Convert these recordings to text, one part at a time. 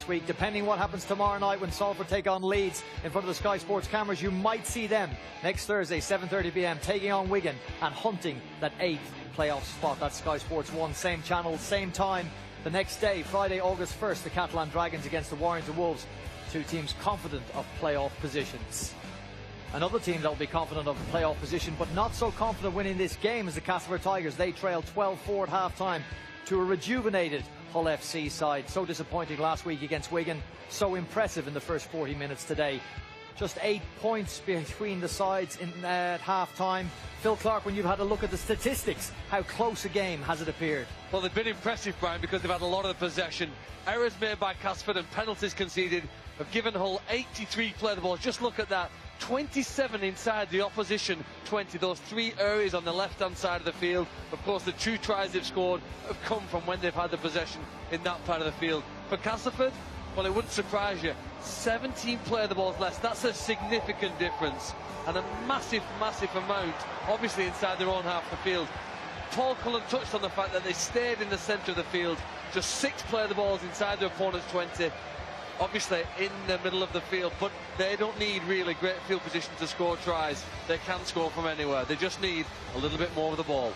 week. Depending what happens tomorrow night when Salford take on Leeds in front of the Sky Sports cameras, you might see them next Thursday 7:30 p.m. taking on Wigan and hunting that 8th playoff spot. That's Sky Sports 1, same channel, same time. The next day, Friday, August 1st, the Catalan Dragons against the Warrington Wolves. Two teams confident of playoff positions. Another team that will be confident of the playoff position, but not so confident winning this game, is the Castleford Tigers. They trailed 12-4 at half-time to a rejuvenated Hull FC side. So disappointing last week against Wigan, so impressive in the first 40 minutes today. Just 8 points between the sides at half-time. Phil Clark, when you've had a look at the statistics, how close a game has it appeared? Well, they've been impressive, Brian, because they've had a lot of the possession. Errors made by Castleford and penalties conceded have given Hull 83 play the ball. Just look at that. 27 inside the opposition 20. Those 3 areas on the left-hand side of the field. Of course, the 2 tries they've scored have come from when they've had the possession in that part of the field. For Castleford, well, it wouldn't surprise you. 17 play the balls less. That's a significant difference. And a massive, massive amount, obviously, inside their own half of the field. Paul Cullen touched on the fact that they stayed in the centre of the field. Just 6 play the balls inside their opponent's 20. Obviously in the middle of the field, but they don't need really great field position to score tries. They can score from anywhere. They just need a little bit more of the ball.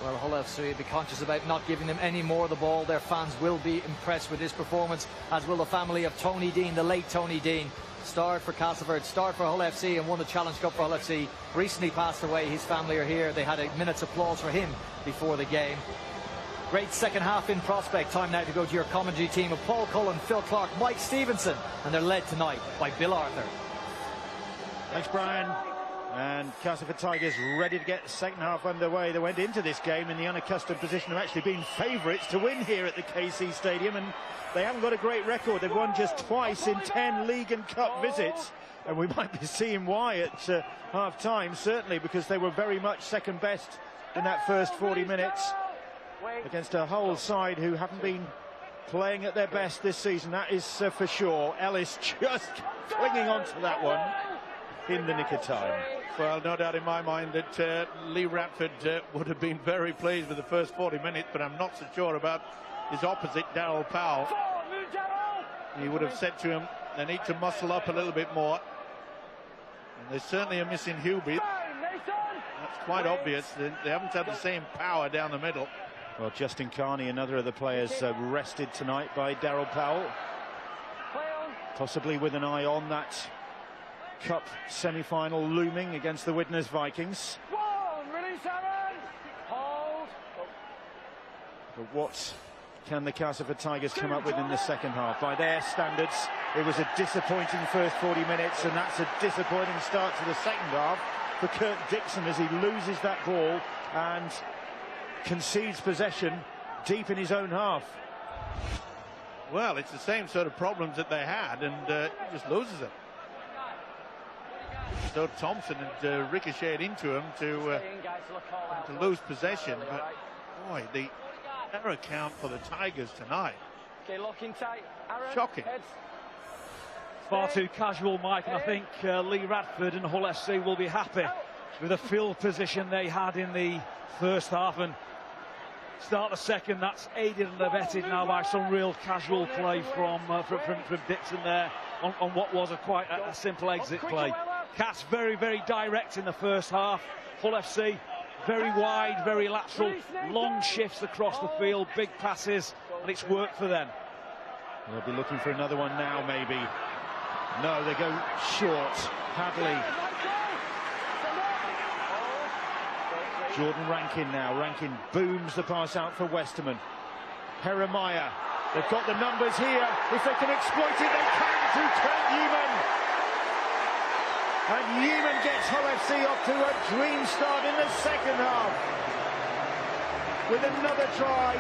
Well, Hull FC will be conscious about not giving them any more of the ball. Their fans will be impressed with this performance, as will the family of Tony Dean, the late Tony Dean. Starred for Castleford, starred for Hull FC and won the Challenge Cup for Hull FC. Recently passed away. His family are here. They had a minute's applause for him before the game. Great second half in prospect. Time now to go to your commentary team of Paul Cullen, Phil Clark, Mike Stevenson, and they're led tonight by Bill Arthur. Thanks, Brian. And Castleford Tigers ready to get the second half underway. They went into this game in the unaccustomed position of actually being favourites to win here at the KC Stadium, and they haven't got a great record. They've won just twice in 10 league and cup visits, and we might be seeing why at half-time, certainly, because they were very much second best in that first 40 minutes against a Hull side who haven't been playing at their best this season. That is for sure. Ellis just clinging on to that one in the nick of time. Well, no doubt in my mind that Lee Radford would have been very pleased with the first 40 minutes, but I'm not so sure about his opposite, Darryl Powell. He would have said to him, they need to muscle up a little bit more. And they certainly are missing Hubie. That's quite obvious. They haven't had the same power down the middle. Well, Justin Carney, another of the players rested tonight by Darryl Powell, possibly with an eye on that cup semi-final looming against the Widnes Vikings. But what can the Castleford Tigers come up with in the second half? By their standards, it was a disappointing first 40 minutes, and that's a disappointing start to the second half for Kirk Dixon as he loses that ball and concedes possession deep in his own half. Well, it's the same sort of problems that they had, and he just loses it. So Thompson had ricocheted into him to lose possession, but boy, the error count for the Tigers tonight. Shocking. Far too casual, Mike, and I think Lee Radford and Hull FC will be happy with the field position they had in the first half, and start the second. That's aided and abetted now by some real casual play from Dixon there on what was quite a simple exit play. Cats very, very direct in the first half. Hull FC very wide, very lateral, long shifts across the field, big passes, and it's worked for them. They'll be looking for another one now, maybe. No, they go short. Hadley. Jordan Rankin now. Rankin booms the pass out for Westerman. Jeremiah. They've got the numbers here. If they can exploit it, they can through Kurt Yeaman. And Yeaman gets Hull FC off to a dream start in the second half. With another try.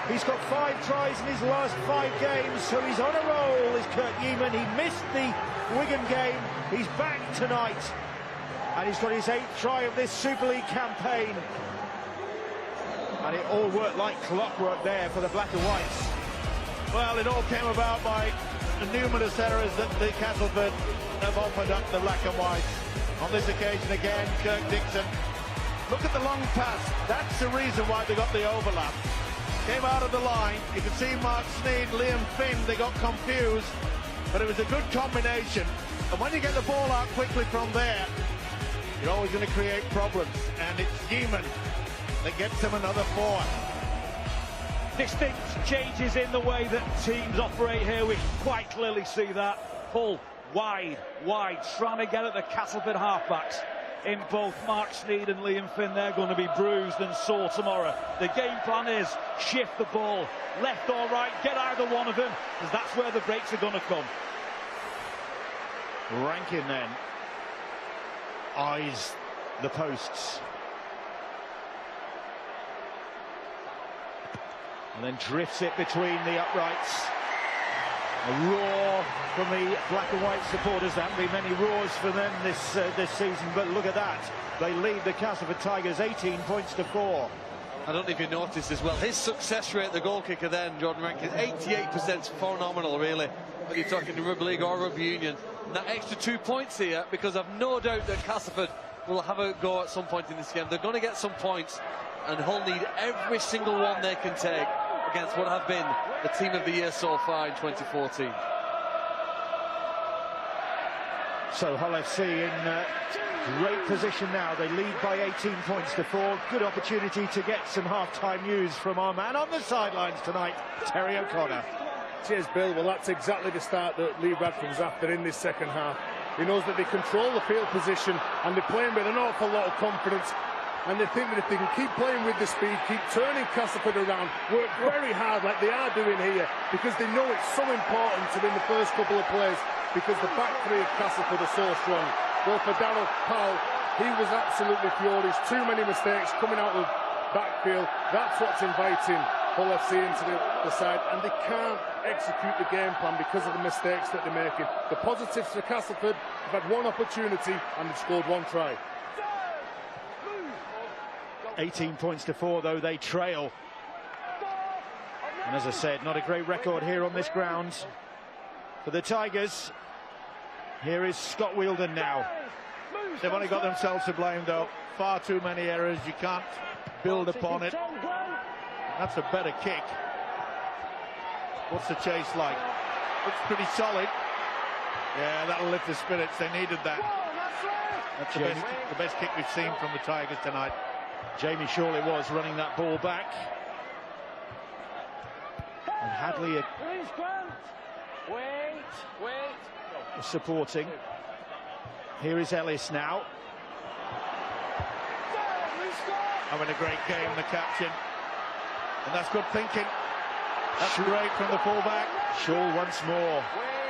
He's got 5 tries in his last 5 games, so he's on a roll, is Kurt Yeaman. He missed the Wigan game. He's back tonight. And he's got his 8th try of this Super League campaign. And it all worked like clockwork there for the Black and Whites. Well, it all came about by the numerous errors that the Castleford have offered up the Black and Whites. On this occasion again, Kirk Dixon. Look at the long pass. That's the reason why they got the overlap. came out of the line. You can see Mark Sneed, Liam Finn, they got confused, but it was a good combination. And when you get the ball out quickly from there, you're always going to create problems. And it's Yeoman that gets him another 4. Distinct changes in the way that teams operate here. We quite clearly see that. Hull wide, trying to get at the Castleford halfbacks. In both Mark Sneed and Liam Finn, they're going to be bruised and sore tomorrow. The game plan is shift the ball left or right, get either one of them, because that's where the breaks are going to come. Rankin then eyes the posts and then drifts it between the uprights. A roar from the black and white supporters. There haven't been many roars for them this season, but look at that. They lead the Castleford Tigers 18 points to 4. I don't know if you noticed as well, his success rate, the goal kicker then, Jordan Rankin, 88%, phenomenal really, when you're talking rugby league or rugby union. And that extra 2 points here, because I've no doubt that Castleford will have a go at some point in this game. They're going to get some points, and Hull need every single one they can take against what have been the team of the year so far in 2014. So Hull FC in great position now. They lead by 18 points to 4. Good opportunity to get some half-time news from our man on the sidelines tonight, Terry O'Connor. Cheers, Bill. Well, that's exactly the start that Lee Radford was after in this second half. He knows that they control the field position and they're playing with an awful lot of confidence. And they think that if they can keep playing with the speed, keep turning Castleford around, work very hard like they are doing here, because they know it's so important to win the first couple of plays, because the back three of Castleford are so strong. Well, for Darryl Powell, he was absolutely furious. Too many mistakes coming out of backfield. That's what's inviting Hull FC into the side, and they can't execute the game plan because of the mistakes that they're making. The positives for Castleford have had one opportunity and they've scored 1 try. 18 points to 4, though they trail. And as I said, not a great record here on this ground for the Tigers. Here is Scott Wheeldon now. They've only got themselves to blame, though. Far too many errors. You can't build upon it. That's a better kick. What's the chase like? Looks pretty solid. Yeah, that'll lift the spirits. They needed that. That's the best kick we've seen from the Tigers tonight. Jamie Shawley was running that ball back. And Hadley supporting. Here is Ellis now. Having a great game, the captain. And that's good thinking. That's great from the fullback. Shaw once more,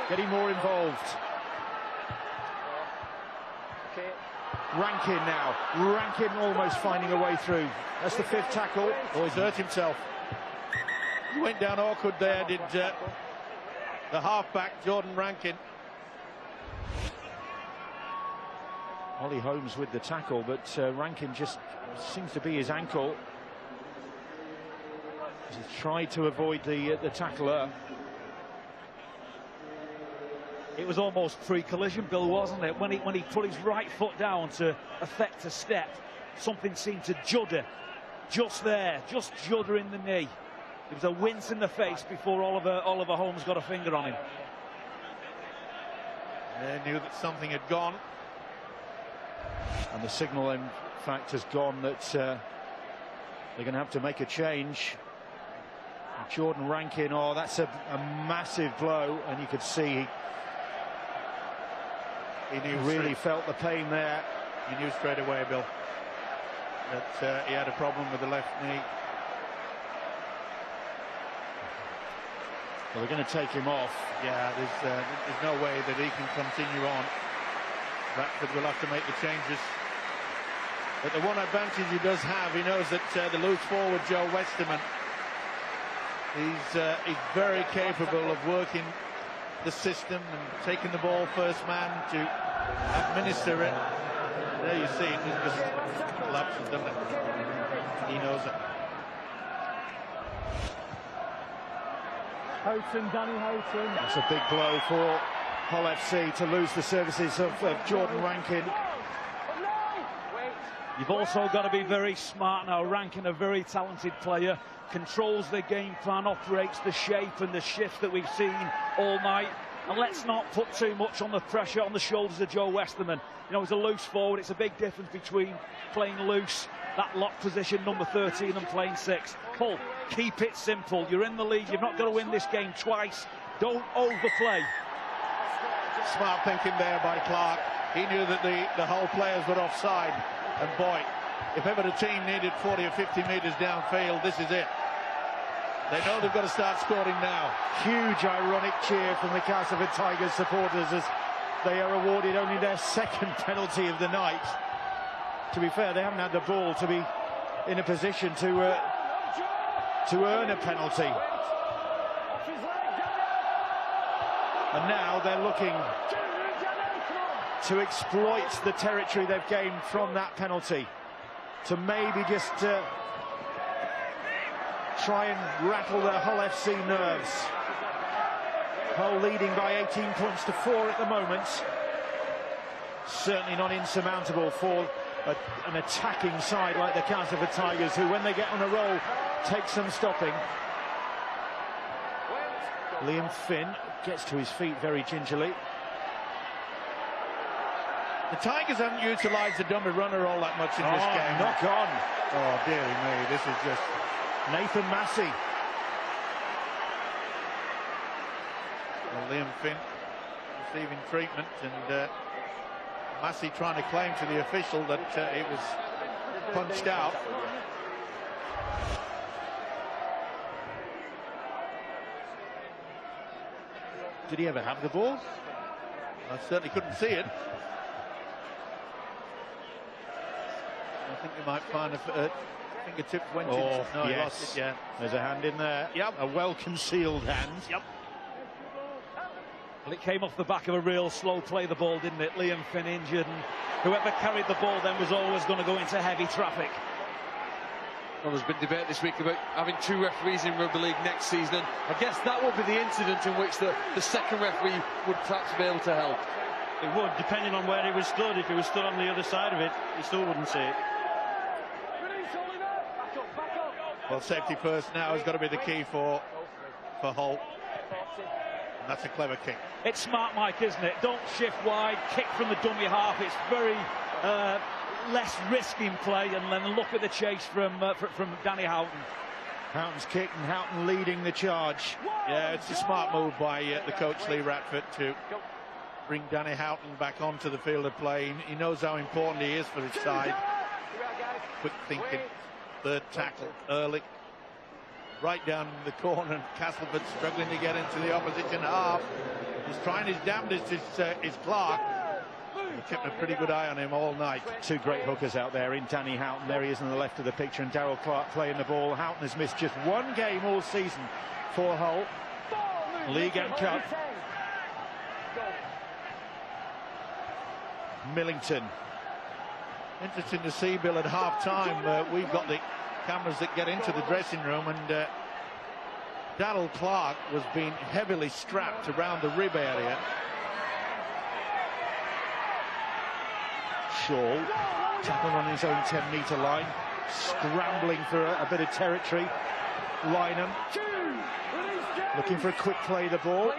getting more involved. Rankin now. Rankin almost finding a way through. That's the 5th tackle. Oh, he's hurt himself. He went down awkward there, did the halfback, Jordan Rankin. Ollie Holmes with the tackle, but Rankin just seems to be his ankle. He's tried to avoid the tackler. It was almost pre-collision, Bill, wasn't it? When he put his right foot down to effect a step, something seemed to judder just there, just judder in the knee. There was a wince in the face before Oliver Holmes got a finger on him. They knew that something had gone. And the signal, in fact, has gone that they're going to have to make a change. Jordan Rankin, oh, that's a massive blow, and you could see he really felt the pain there. He knew straight away, Bill, that he had a problem with the left knee. Well, they're going to take him off. Yeah, there's no way that he can continue on. Radford will have to make the changes. But the one advantage he does have, he knows that the loose forward, Joe Westerman, he's very capable of working the system and taking the ball first man to administer it. There you see it just collapses, doesn't it? He knows it. Houghton, Danny Houghton. That's a big blow for Hull FC to lose the services of Jordan Rankin. You've also got to be very smart now. Rankin, a very talented player, controls the game plan, operates the shape and the shift that we've seen all night. And let's not put too much on the pressure on the shoulders of Joe Westerman. You know, he's a loose forward. It's a big difference between playing loose, that lock position, number 13, and playing 6. Hull, keep it simple. You're in the league. You've not got to win this game twice. Don't overplay. Smart thinking there by Clark. He knew that the Hull players were offside. And boy, if ever the team needed 40 or 50 metres downfield, this is it. They know they've got to start scoring now. Huge ironic cheer from the Castleford Tigers supporters as they are awarded only their second penalty of the night. To be fair, they haven't had the ball to be in a position to earn a penalty. And now they're looking to exploit the territory they've gained from that penalty, to maybe just try and rattle their Hull FC nerves. Hull leading by 18 points to 4 at the moment. Certainly not insurmountable for an attacking side like the Castleford Tigers, who, when they get on a roll, take some stopping. Liam Finn gets to his feet very gingerly. The Tigers haven't utilised the dummy runner all that much in this game. Knock on. Oh, dearie me, this is just... Nathan Massey. Well, Liam Finn receiving treatment, and Massey trying to claim to the official that it was punched out. Did he ever have the ball? I certainly couldn't see it. I think you might find a fingertip went into. No, yes. he lost it, yeah. There's a hand in there. Yep. A well-concealed hand. Yep. Well, it came off the back of a real slow play, the ball, didn't it? Liam Finn injured, and whoever carried the ball then was always going to go into heavy traffic. Well, there's been debate this week about having 2 referees in rugby league next season, and I guess that would be the incident in which the second referee would perhaps be able to help. It would, depending on where he was stood. If he was stood on the other side of it, he still wouldn't see it. Well, safety first now has got to be the key for Hull. And that's a clever kick. It's smart, Mike, isn't it? Don't shift wide, kick from the dummy half. It's very less risk in play, and then look at the chase from Danny Houghton. Houghton's kick, and Houghton leading the charge. Yeah, it's a smart move by the coach Lee Ratford to bring Danny Houghton back onto the field of play. He knows how important he is for his side. Quick thinking, third tackle early, right down in the corner, and Castleford struggling to get into the opposition half. He's trying his damnedest, is Clark. He kept a pretty good eye on him all night. 2 great hookers out there in Danny Houghton. There he is on the left of the picture, and Darryl Clark playing the ball. Houghton has missed just 1 game all season for Hull, League and Cup. Millington. Interesting to see, Bill, at half-time. We've got the cameras that get into the dressing room, and Darryl Clark was being heavily strapped around the rib area. Shaw tackled on his own 10-metre line, scrambling for a bit of territory. Lynham looking for a quick play the ball.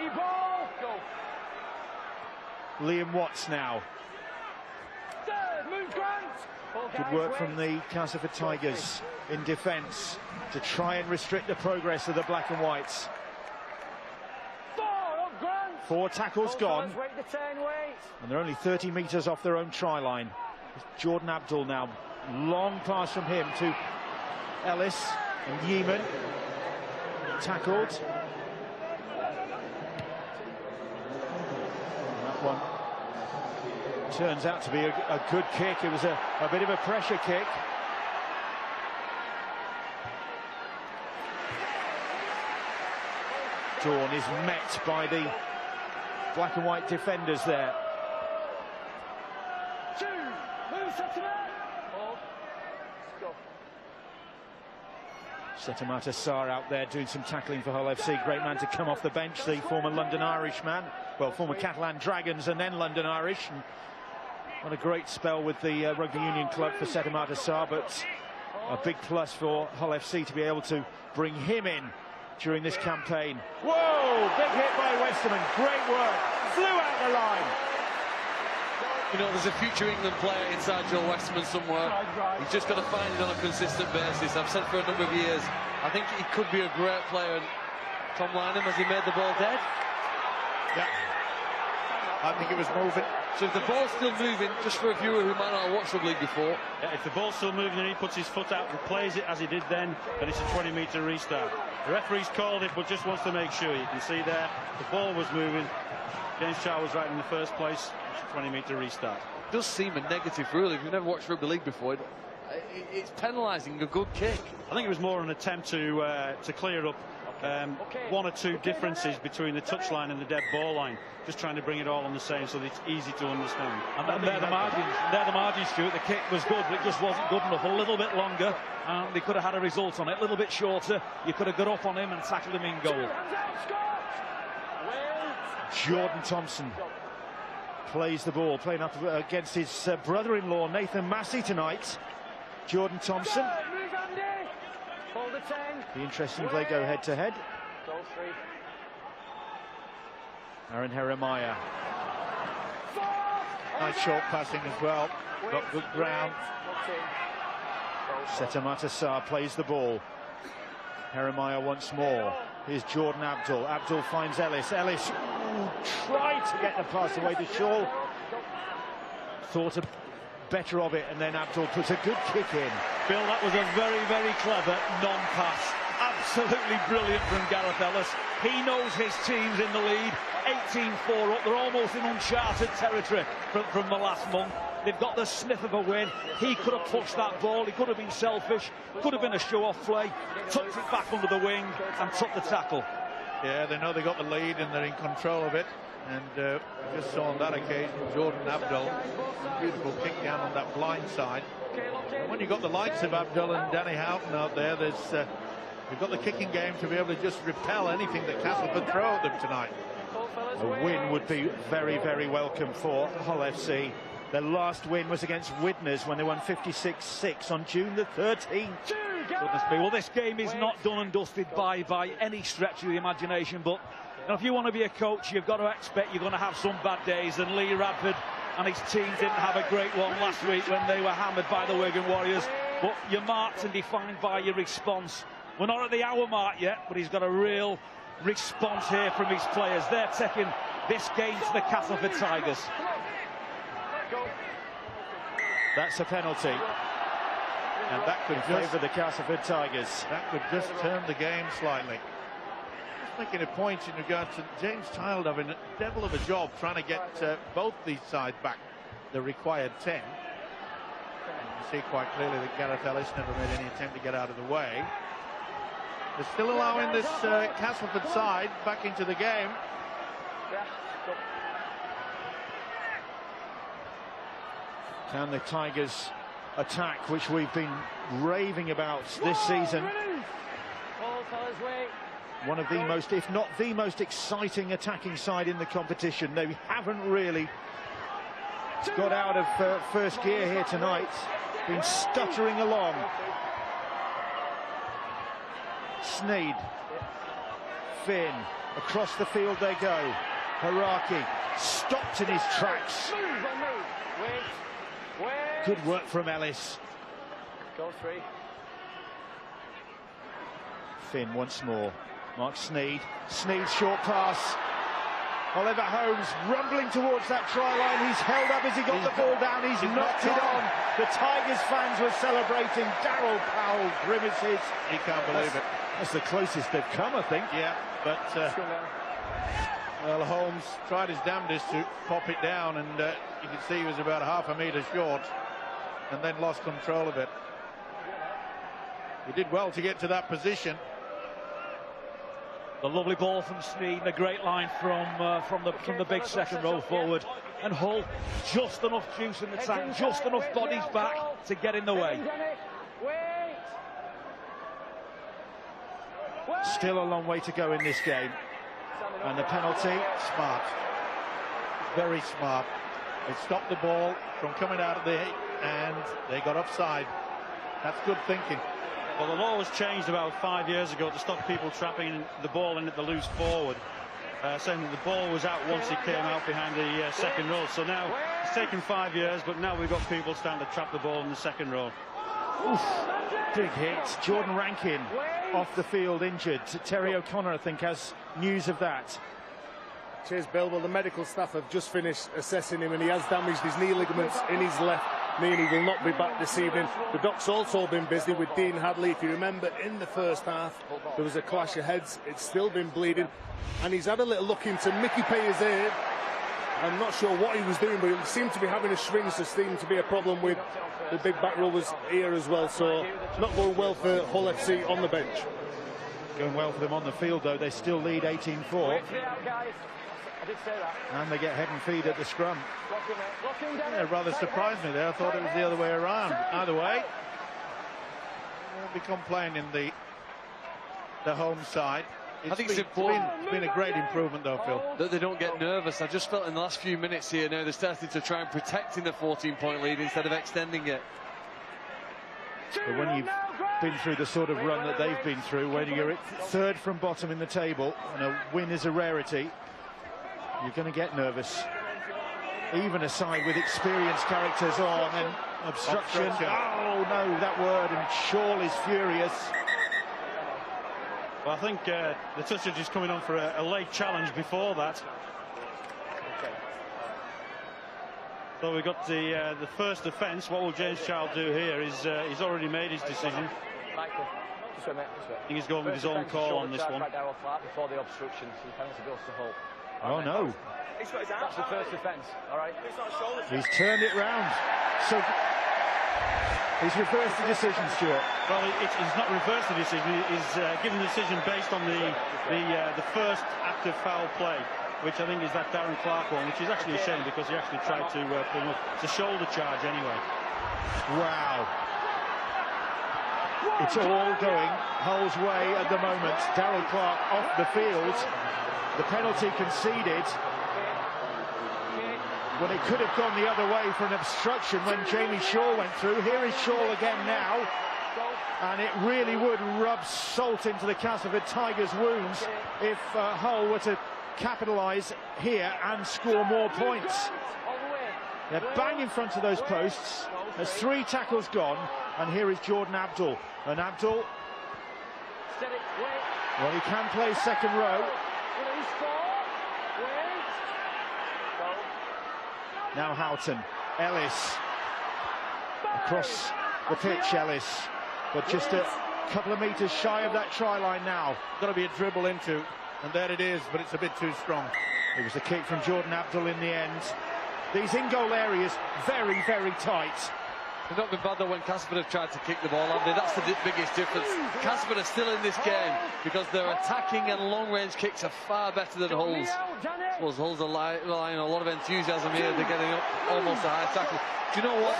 Liam Watts now. Good work from the Castleford Tigers in defence to try and restrict the progress of the black and whites. 4 tackles gone, and they're only 30 metres off their own try line. It's Jordan Abdul now. Long pass from him to Ellis, and Yeeman tackled. That one turns out to be a good kick. It was a bit of a pressure kick. Dawn is met by the black and white defenders there. Setamata Sarr out there doing some tackling for Hull FC. Great man to come off the bench, the former London Irish man. Well, former Catalan Dragons and then London Irish. And What a great spell with the Rugby Union club for Setamata Sarr, but a big plus for Hull FC to be able to bring him in during this campaign. Whoa! Big hit by Westerman. Great work. Flew out the line. You know, there's a future England player inside Joel Westerman somewhere. He's just got to find it on a consistent basis. I've said for a number of years, I think he could be a great player. And Tom Lynham, has he made the ball dead? Yeah. I think it was moving. So if the ball's still moving, just for a viewer who might not have watched the league before. Yeah, if the ball's still moving and he puts his foot out and plays it as he did then it's a 20-metre restart. The referee's called it, but just wants to make sure. You can see there, the ball was moving. James Charr was right in the first place. It's a 20-metre restart. It does seem a negative rule. If you've never watched rugby league before, it's penalising a good kick. I think it was more an attempt to clear up one or two differences between the touchline and the dead ball line, just trying to bring it all on the same so that it's easy to understand. And they're the margins, Stuart. The kick was good, but it just wasn't good enough. A little bit longer, and they could have had a result on it. A little bit shorter, you could have got up on him and tackled him in goal. Jordan Thompson plays the ball, playing up against his brother-in-law Nathan Massey tonight. Jordan Thompson. Be interesting if they go head-to-head. Aaron Jeremiah. Nice short passing as well. Got good ground. Setamata Sarr plays the ball. Jeremiah once more. Here's Jordan Abdul. Abdul finds Ellis. Ellis tried to get the pass away to Shaw. Thought better of it, and then Abdul puts a good kick in. Bill, that was a very, very clever non-pass. Absolutely brilliant from Gareth Ellis. He knows his team's in the lead. 18-4 up. They're almost in uncharted territory from the last month. They've got the sniff of a win. He could have pushed that ball. He could have been selfish. Could have been a show-off play. Tucked it back under the wing and took the tackle. Yeah, they know they got the lead and they're in control of it. And just saw on that occasion Jordan Abdul, beautiful kick down on that blind side. And when you've got the likes of Abdul and Danny Houghton out there, we've got the kicking game to be able to just repel anything that Castleford throw at them tonight. A win would be very, very welcome for Hull FC. Their last win was against Widnes when they won 56-6 on June the 13th. Goodness me. Well, this game is not done and dusted by any stretch of the imagination, but if you want to be a coach, you've got to expect you're going to have some bad days, and Lee Radford and his team didn't have a great one last week when they were hammered by the Wigan Warriors. But you're marked and defined by your response. We're not at the hour mark yet, but he's got a real response here from his players. They're taking this game to the Castleford Tigers. That's a penalty. And that could favour the Castleford Tigers. That could just turn the game slightly. Just making a point in regard to James Child having a devil of a job trying to get both these sides back the required 10. And you see quite clearly that Gareth Ellis never made any attempt to get out of the way. They're still allowing this Castleford side back into the game. Can the Tigers attack, which we've been raving about this season? One of the most, if not the most exciting attacking side in the competition. They haven't really got out of first gear here tonight. Been stuttering along. Sneed. Finn. Across the field they go. Haraki stopped in his tracks. Good work from Ellis. Finn once more. Mark Sneed. Sneed short pass. Oliver Holmes rumbling towards that try line. He's held up as he got the ball down. He's knocked it on. The Tigers fans were celebrating. Darryl Powell grimaces. He can't believe it. That's the closest they've come, I think. Yeah, but well, Holmes tried his damnedest to pop it down, and you can see he was about half a metre short and then lost control of it. He did well to get to that position. The lovely ball from Sneed, and a great line from the big second row forward. And Hull, just enough juice in the tank, just enough bodies back to get in the way. Still a long way to go in this game. And the penalty, smart. Very smart. They stopped the ball from coming out of the, and they got offside. That's good thinking. Well, the law was changed about 5 years ago to stop people trapping the ball in at the loose forward, saying that the ball was out once it came out behind the second row. So now it's taken 5 years, but now we've got people starting to trap the ball in the second row. Oof, big hit. Jordan Rankin off the field injured. Terry O'Connor, I think, has news of that. Cheers, Bill. Well, the medical staff have just finished assessing him, and he has damaged his knee ligaments in his left knee, and he will not be back this evening. The doc's also been busy with Dean Hadley. If you remember, in the first half, there was a clash of heads. It's still been bleeding, and he's had a little look into Mickey Payer's ear. I'm not sure what he was doing, but he seemed to be having a shrink, so seemed to be a problem with the big back rower's ear as well. So not going well for Hull FC on the bench. Going well for them on the field, though. They still lead 18-4. And they get head and feed at the scrum. Yeah, it rather surprised me there. I thought it was the other way around. Either way, won't be complaining the home side. I think it's important. It's been a great improvement, though, Phil. That they don't get nervous. I just felt in the last few minutes here now they're starting to try and protecting the 14-point lead instead of extending it. But when you've been through the sort of run that they've been through, when you're at third from bottom in the table and a win is a rarity, you're going to get nervous. Even a side with experienced characters on, and obstruction. Oh no, that word, and Shaw is furious. Well, I think the touchage is coming on for a late challenge before that. So we've got the first offence. What will James Child do here is he's already made his decision. I think he's going with his own call on this one. Before the obstruction, so the penalty goes to Hull. Oh no. That's the first offence, all right? He's turned it round. So he's reversed the decision, Stuart. Well, he's not reversed the decision. He's given the decision based on the first act of foul play, which I think is that Darren Clark one, which is actually a shame because he actually tried to pull him up. It's a shoulder charge anyway. Wow. It's all going Hull's way at the moment. Darren Clark off the field. The penalty conceded when it could have gone the other way for an obstruction when Jamie Shaw went through. Here is Shaw again now, and it really would rub salt into the Castleford Tigers' wounds if Hull were to capitalise here and score more points. They're bang in front of those posts. There's 3 tackles gone, and here is Jordan Abdul. And Abdul, well, he can play second row. Now Houghton, Ellis, across the pitch, Ellis, but just a couple of metres shy of that try line now. Got to be a dribble into, and there it is, but it's a bit too strong. It was a kick from Jordan Abdul in the end. These in-goal areas very, very tight. They've not been bad though when Castleford have tried to kick the ball, have they? That's the biggest difference. Castleford are still in this game because their attacking and long-range kicks are far better than Hull's. I suppose Hull's are relying on a lot of enthusiasm here. They're getting up almost a high tackle. Do you know what?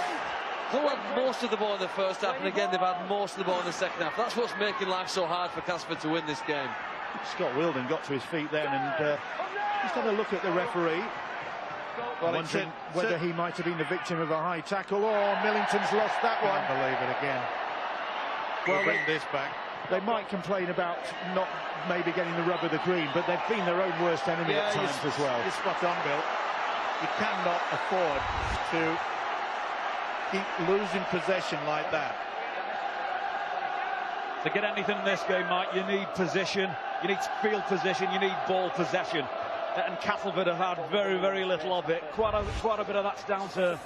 Hull had most of the ball in the first half, and again they've had most of the ball in the second half. That's what's making life so hard for Castleford to win this game. Scott Wilden got to his feet then and just had a look at the referee. Well, wondering whether he might have been the victim of a high tackle. Oh, Millington's lost that one. Can't believe it again. Well, bring this back. They might complain about not maybe getting the rub of the green, but they've been their own worst enemy at times as well. You're spot on, Bill. You cannot afford to keep losing possession like that. To get anything in this game, Mike, you need position, you need field position, you need ball possession. And Castleford have had very, very little of it. Quite a bit of that's down to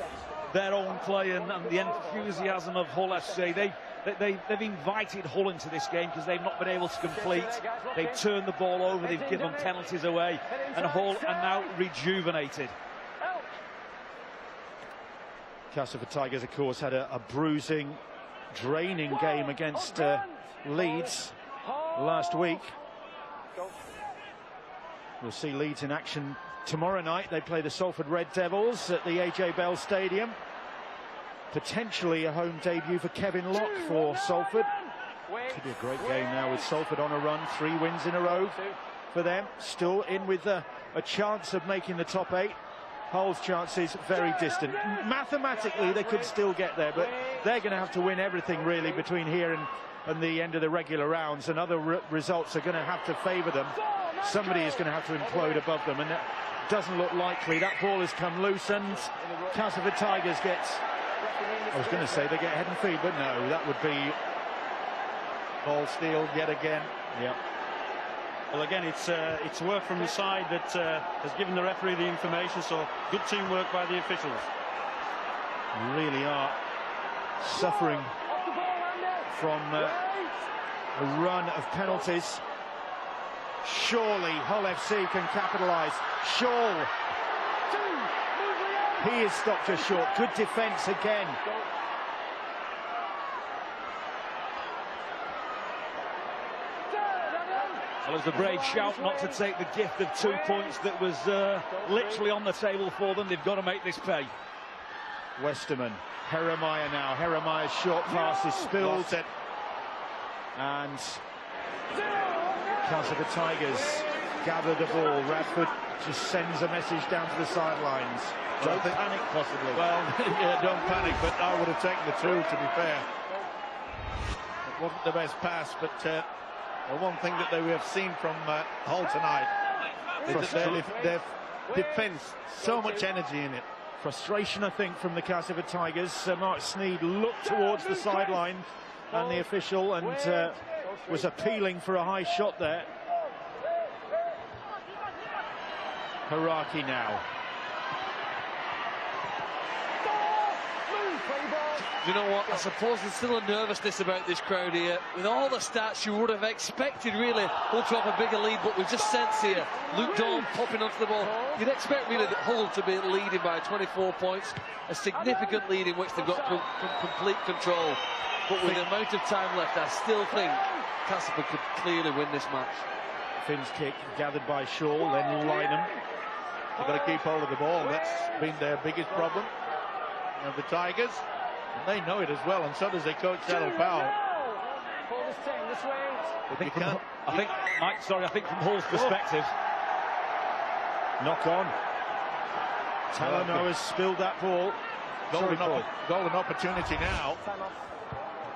their own play and the enthusiasm of Hull FC. They've invited Hull into this game because they've not been able to complete. They've turned the ball over, they've given penalties away, and Hull are now rejuvenated. Castleford Tigers, of course, had a bruising, draining game against Leeds last week. We'll see Leeds in action tomorrow night. They play the Salford Red Devils at the AJ Bell Stadium. Potentially a home debut for Kevin Locke for Salford. Could be a great game now with Salford on a run. 3 wins in a row for them. Still in with a chance of making the top 8. Hull's chances very distant. Mathematically, they could still get there, but they're going to have to win everything really between here and the end of the regular rounds, and other results are going to have to favour them. Somebody is going to have to implode above them, and that doesn't look likely. That ball has come loose, and Castleford Tigers gets, I was going to say they get head and feet, but no, that would be ball steal yet again. Yeah. Well, again, it's work from the side that has given the referee the information, so good teamwork by the officials. Really are suffering from a run of penalties. Surely Hull FC can capitalise. Shaw, he is stopped just short. Good defence again. Well, it's a brave shout not to take the gift of 2 points that was literally on the table for them. They've got to make this pay. Westerman, Jeremiah now. Jeremiah's short pass is spilled. And Castleford Tigers gather the ball. Radford just sends a message down to the sidelines. Don't panic, possibly. Well, yeah, don't panic, but I would have taken the 2, to be fair. It wasn't the best pass, but the one thing that we have seen from Hull tonight is that their defence, so much energy in it. Frustration, I think, from the Castleford Tigers. Mark Sneed looked towards the sideline and the official, and was appealing for a high shot there. Haraki now. You know what? I suppose there's still a nervousness about this crowd here. With all the stats, you would have expected really Hull to have a bigger lead, but we just sense here Luke Dawn popping onto the ball. You'd expect really Hull to be leading by 24 points, a significant lead in which they've got complete control. But with the amount of time left, I still think Castleford could clearly win this match. Finn's kick gathered by Shaw, then Lynham. They've got to keep hold of the ball. That's been their biggest problem. You know, the Tigers, and they know it as well, and so does their coach, Daryl Powell. I think from Hull's perspective, knock on. Talano has spilled that ball. Golden opportunity now.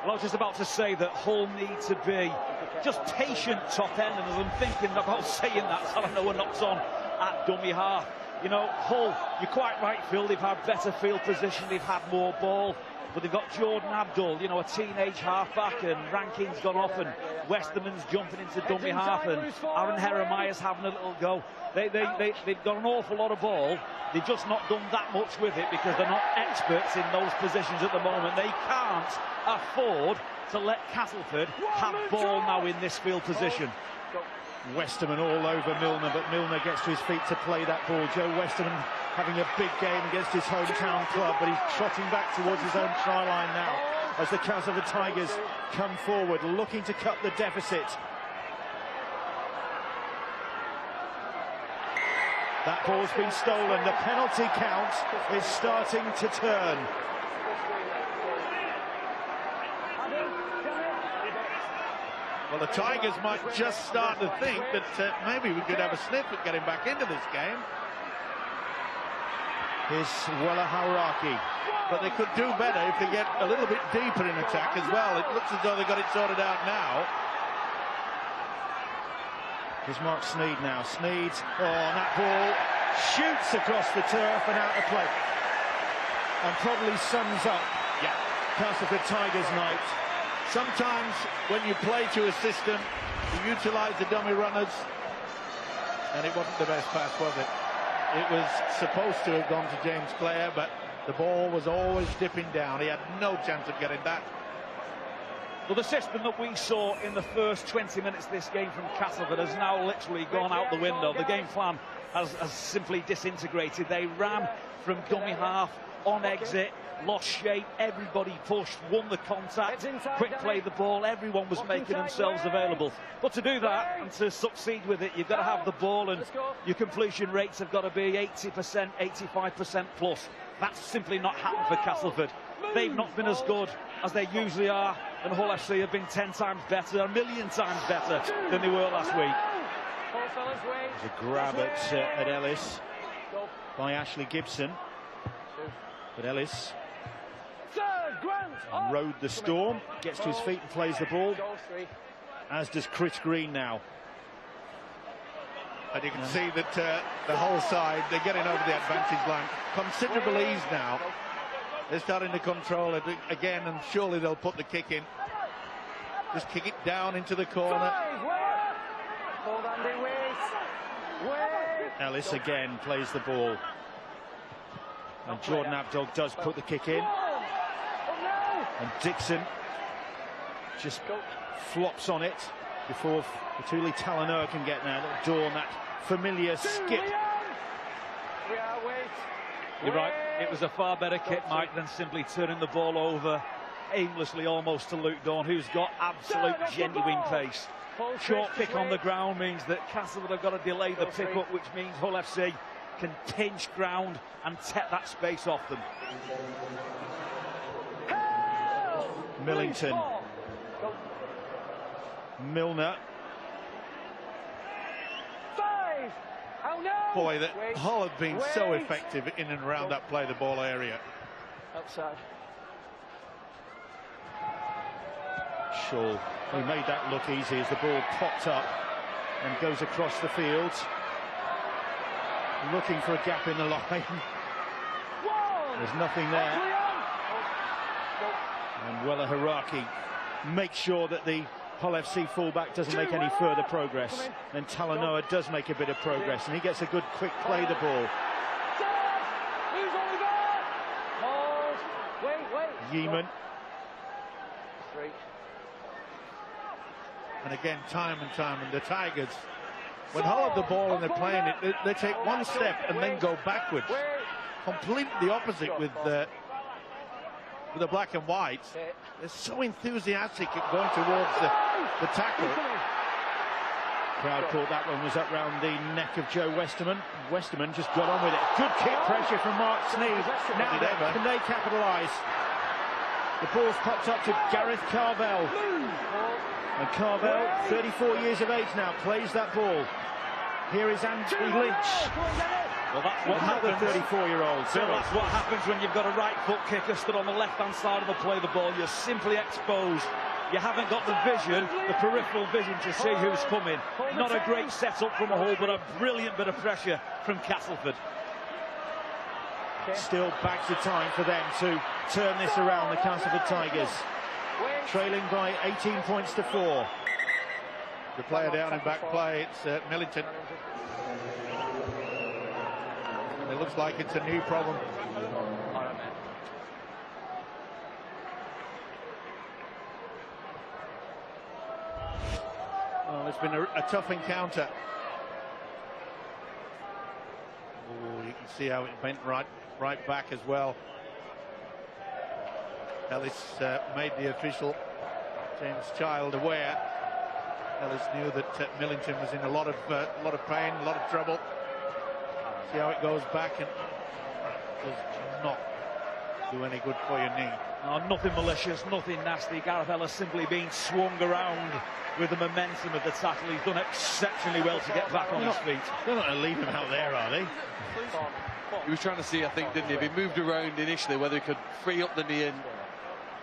well, I was just about to say that Hull need to be just patient top end, and as I'm thinking about saying that, Talanoa knocks on at dummy half. You know, Hull, you're quite right, Phil, they've had better field position, they've had more ball, but they've got Jordan Abdul, you know, a teenage halfback, and Rankin's gone off, and Westerman's jumping into dummy half, and Aaron Jeremiah's having a little go. They've got an awful lot of ball. They've just not done that much with it because they're not experts in those positions at the moment. They can't afford to let Castleford have ball now in this field position. Westerman all over Milner, but Milner gets to his feet to play that ball. Joe Westerman having a big game against his hometown club, but he's trotting back towards his own try line now as the Castleford Tigers come forward, looking to cut the deficit. That ball's been stolen. The penalty count is starting to turn. Well, the Tigers might just start to think that maybe we could have a sniff at getting back into this game. Here's Wella Hauraki. But they could do better if they get a little bit deeper in attack as well. It looks as though they've got it sorted out now. Here's Mark Sneed now. Sneed, and that ball shoots across the turf and out of play. And probably sums up Castleford Tigers' night. Sometimes when you play to a system, you utilise the dummy runners, and it wasn't the best pass, was it? It was supposed to have gone to James Clare, but the ball was always dipping down. He had no chance of getting that. Well, the system that we saw in the first 20 minutes of this game from Castleford has now literally gone out the window. The game plan has simply disintegrated. They ran from dummy half, on exit, lost shape, everybody pushed, won the contact, quick played the ball, everyone was making themselves available. But to do that and to succeed with it, you've got to have the ball, and your completion rates have got to be 80%, 85% plus. That's simply not happened for Castleford. They've not been as good as they usually are, and Hull FC have been 10 times better, a million times better than they were last week. There's a grab at Ellis. by Ashley Gibson. But Ellis rode the storm, gets to his feet and plays the ball, as does Chris Green now. And you can see that the whole side, they're getting over the advantage line. Considerable ease now. They're starting to control it again, and surely they'll put the kick in. Just kick it down into the corner. Ellis again plays the ball. And Jordan Abdul does put the kick in. And Dixon just flops on it before Fatuli Talanoa can get there. Little Dawn, that familiar skip. You're right, it was a far better kick, Mike, than simply turning the ball over aimlessly almost to Luke Dawn, who's got absolute genuine pace. Short kick on the ground means that Castleford have got to delay the pick-up, which means Hull FC can pinch ground and take that space off them. Millington. Milner. Boy, that Hull have been so effective in and around that play the ball area. Outside. Shaw, he made that look easy as the ball popped up and goes across the field. Looking for a gap in the line. There's nothing there. And Wella Haraki makes sure that the Hull FC fullback doesn't make any further progress. Then Talanoa does make a bit of progress, and he gets a good quick play the ball. Yeaman. And again, time and the Tigers, when Hull have the ball and they're playing it, they take one step and then go backwards. Completely the opposite with the black and whites. They're so enthusiastic at going towards the tackle. Crowd thought that one was up round the neck of Joe Westerman. Westerman just got on with it. Good kick pressure from Mark Sneed. Now can they capitalise? The ball's popped up to Gareth Carvel. And Carvel, 34 years of age now, plays that ball. Here is Andy Lynch. Well, that's what another happens. 34-year-old. So that's what happens when you've got a right foot kicker stood on the left-hand side of the play the ball. You're simply exposed. You haven't got the vision, the peripheral vision to see who's coming. Not a great setup from Hull, but a brilliant bit of pressure from Castleford. Still bags of time for them to turn this around, the Castleford Tigers. Trailing by 18 points to 4. The player down in back play, it's Millington. And it looks like it's a new problem. Well, it's been a tough encounter. Oh, you can see how it went right back as well. Ellis made the official, James Child, aware. Ellis knew that Millington was in a lot of pain, a lot of trouble. See how it goes back, and does not do any good for your knee. No, nothing malicious, nothing nasty. Gareth Ellis simply being swung around with the momentum of the tackle. He's done exceptionally well to get back on his feet. They're not going to leave him out there, are they? He was trying to see, I think, didn't he? If he moved around initially, whether he could free up the knee and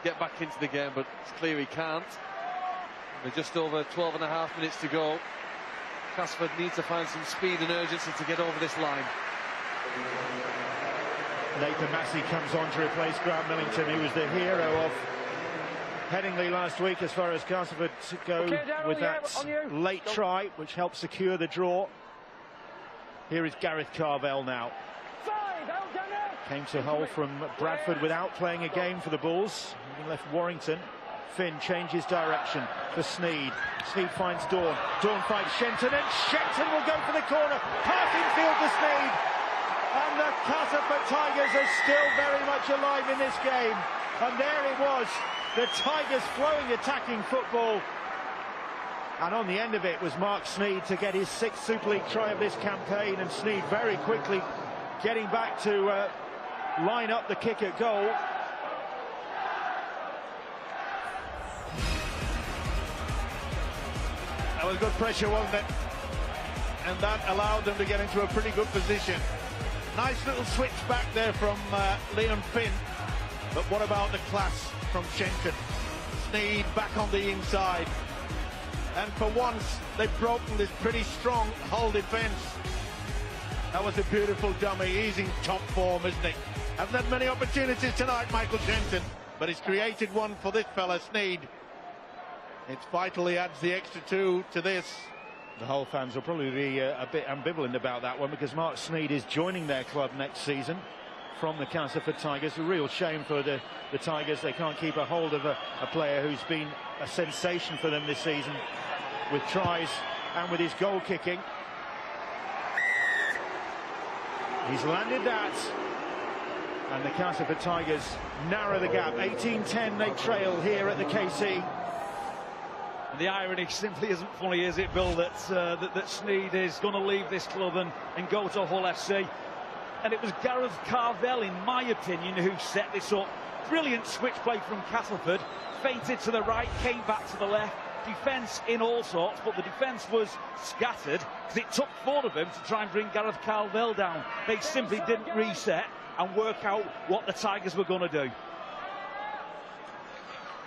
get back into the game, but it's clear he can't. With just over 12 and a half minutes to go, Castleford needs to find some speed and urgency to get over this line. Nathan Massey comes on to replace Grant Millington, who was the hero of Headingley last week as far as Castleford go, with that late try, which helped secure the draw. Here is Gareth Carvel now. Came to Hull from Bradford without playing a game for the Bulls. He left Warrington. Finn changes direction for Sneed. Sneed finds Dawn. Dawn fights Shenton, and Shenton will go for the corner. Passing field to Sneed. And the Castleford Tigers are still very much alive in this game. And there it was. The Tigers flowing attacking football. And on the end of it was Mark Sneed to get his 6th Super League try of this campaign. And Sneed very quickly getting back to line up the kick at goal. That was good pressure, wasn't it? And that allowed them to get into a pretty good position. Nice little switch back there from Liam Finn. But what about the class from Shenton? Sneed back on the inside. And for once, they've broken this pretty strong Hull defence. That was a beautiful dummy. He's in top form, isn't he? Hasn't had many opportunities tonight, Michael Shenton. But he's created one for this fella, Sneed. It's vital he adds the extra 2 to this. The Hull fans will probably be a bit ambivalent about that one, because Mark Sneed is joining their club next season from the Castleford Tigers. A real shame for the Tigers. They can't keep a hold of a player who's been a sensation for them this season, with tries and with his goal kicking. He's landed that, and the Castleford Tigers narrow the gap. 18-10 they trail here at the KC. And the irony simply isn't funny, is it, Bill, that Sneed is going to leave this club and go to Hull FC. And it was Gareth Carvell, in my opinion, who set this up. Brilliant switch play from Castleford. Feinted to the right, came back to the left. Defence in all sorts, but the defence was scattered because it took 4 of them to try and bring Gareth Carvell down. They simply didn't reset and work out what the Tigers were going to do.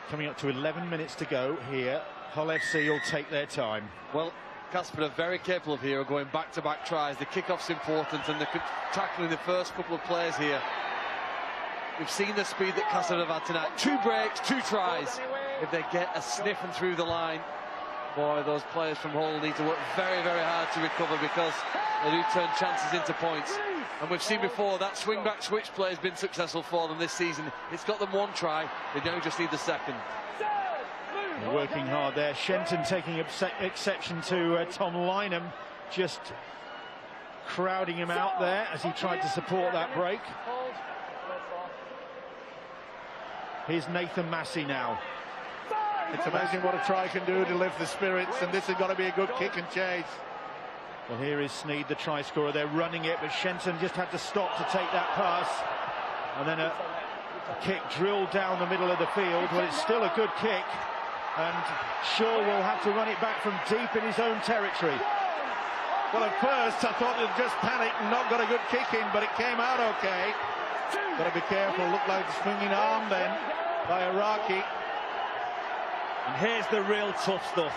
Coming up to 11 minutes to go here. Hull FC will take their time. Well, Castleford are very capable of here, going back-to-back tries. The kick-off's important, and they're tackling the first couple of players here. We've seen the speed that Castleford have had tonight. 2 breaks, 2 tries. If they get a sniffing through the line, boy, those players from Hull need to work very, very hard to recover, because they do turn chances into points. And we've seen before that swing-back switch play has been successful for them this season. It's got them 1 try. They don't just need the second. They're working hard there. Shenton taking exception to Tom Lynham, just crowding him out there as he tried to support that break. Here's Nathan Massey now. It's amazing what a try can do to lift the spirits, and this has got to be a good kick and chase. Well, here is Sneed, the try scorer. They're running it, but Shenton just had to stop to take that pass. And then a kick drilled down the middle of the field. Well, it's still a good kick. And Shaw will have to run it back from deep in his own territory. Well, at first I thought they'd just panicked and not got a good kick in, but it came out okay. Got to be careful. Looked like a swinging arm then by Iraqi. And here's the real tough stuff.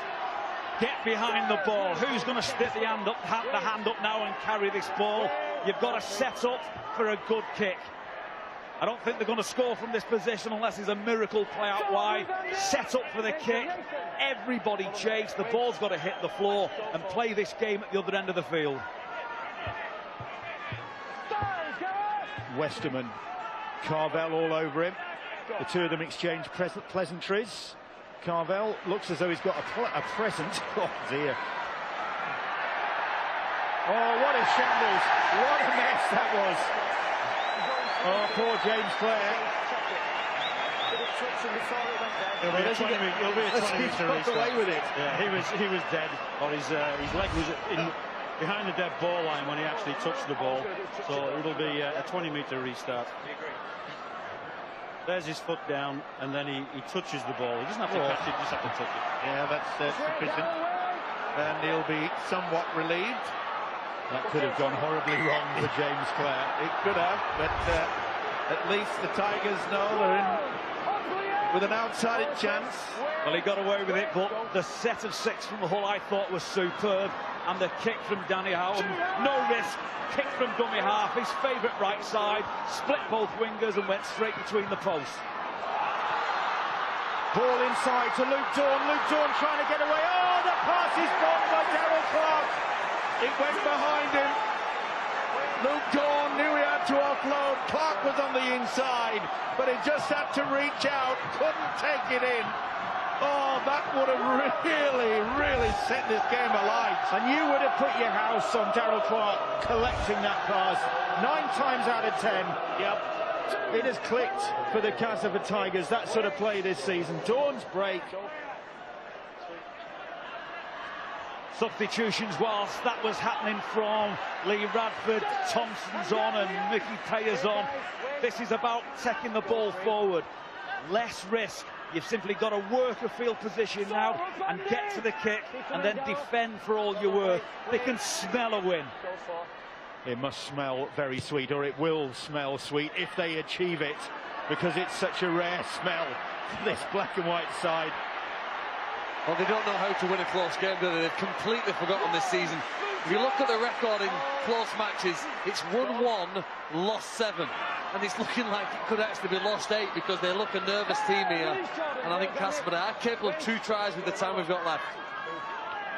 Get behind the ball. Who's going to stick the hand up now and carry this ball? You've got to set up for a good kick. I don't think they're going to score from this position unless there's a miracle play out wide. Set up for the kick. Everybody chase. The ball's got to hit the floor and play this game at the other end of the field. Westerman, Carvell all over him. The 2 of them exchange pleasantries. Carvell looks as though he's got a present. Oh dear. Oh, what a shambles. What a mess that was. Oh, poor James Clare. He'll be a 20-metre restart. Away with it. Yeah, he was dead, or his leg was behind the dead ball line when he actually touched the ball. So it'll be a 20-metre restart. There's his foot down, and then he touches the ball. He doesn't have to catch it, just have to touch it. Yeah, that's sufficient. And he'll be somewhat relieved. That could have gone horribly wrong for James Clare. It could have, but at least the Tigers know they're in with an outside chance. Well, he got away with it, but the set of 6 from Hull I thought was superb. And the kick from Danny Howard, no risk. Kick from dummy half, his favourite right side. Split both wingers and went straight between the posts. Ball inside to Luke Dawn. Luke Dawn trying to get away. Oh, the pass is blocked by Darryl Clark. It went behind him. Luke Dawn knew he had to offload. Clark was on the inside, but he just had to reach out, couldn't take it in. Oh, that would have really set this game alight. And you would have put your house on Darryl Clark collecting that pass 9 times out of 10. Yep. It has clicked for the Castleford Tigers, that sort of play this season. Dawn's break. Substitutions whilst that was happening from Lee Radford, Thompson's on and Mickey Payer's on. This is about taking the ball forward. Less risk. You've simply got to work a field position now and get to the kick and then defend for all you're worth. They can smell a win. It must smell very sweet, or it will smell sweet if they achieve it, because it's such a rare smell, this black and white side. Well, they don't know how to win a close game, do they? They've completely forgotten this season. If you look at the record in close matches, it's 1-1, lost 7. And it's looking like it could actually be lost 8 because they look a nervous team here. And I think Castleford are capable of 2 tries with the time we've got left.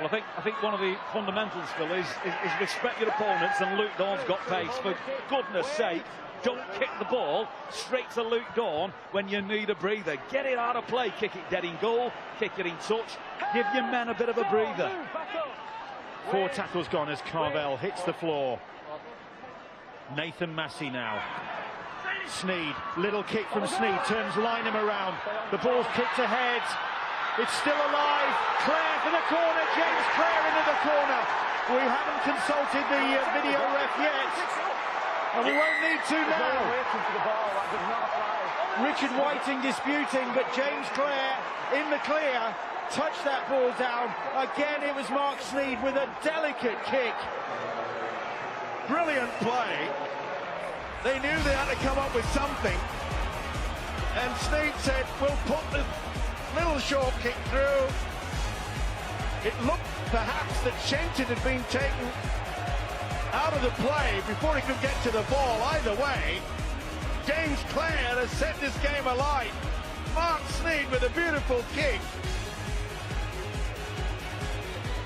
Well, I think one of the fundamentals, Phil, is respect your opponents, and Luke Dawn's got pace. For goodness sake, don't kick the ball straight to Luke Dawn when you need a breather. Get it out of play, kick it dead in goal, kick it in touch, give your men a bit of a breather. 4 tackles gone as Carvel hits the floor. Nathan Massey now. Sneed, little kick from Sneed, turns Lynham around. The ball's kicked ahead. It's still alive. Clare for the corner. James Clare into the corner. We haven't consulted the video ref yet, and we won't need to now. Richard Whiting disputing, but James Clare in the clear. Touched that ball down. Again, it was Mark Sneed with a delicate kick. Brilliant play. They knew they had to come up with something, and Sneed said, we'll put the little short kick through. It looked perhaps that Shenton had been taken out of the play before he could get to the ball. Either way, James Clare has set this game alight. Mark Sneed with a beautiful kick.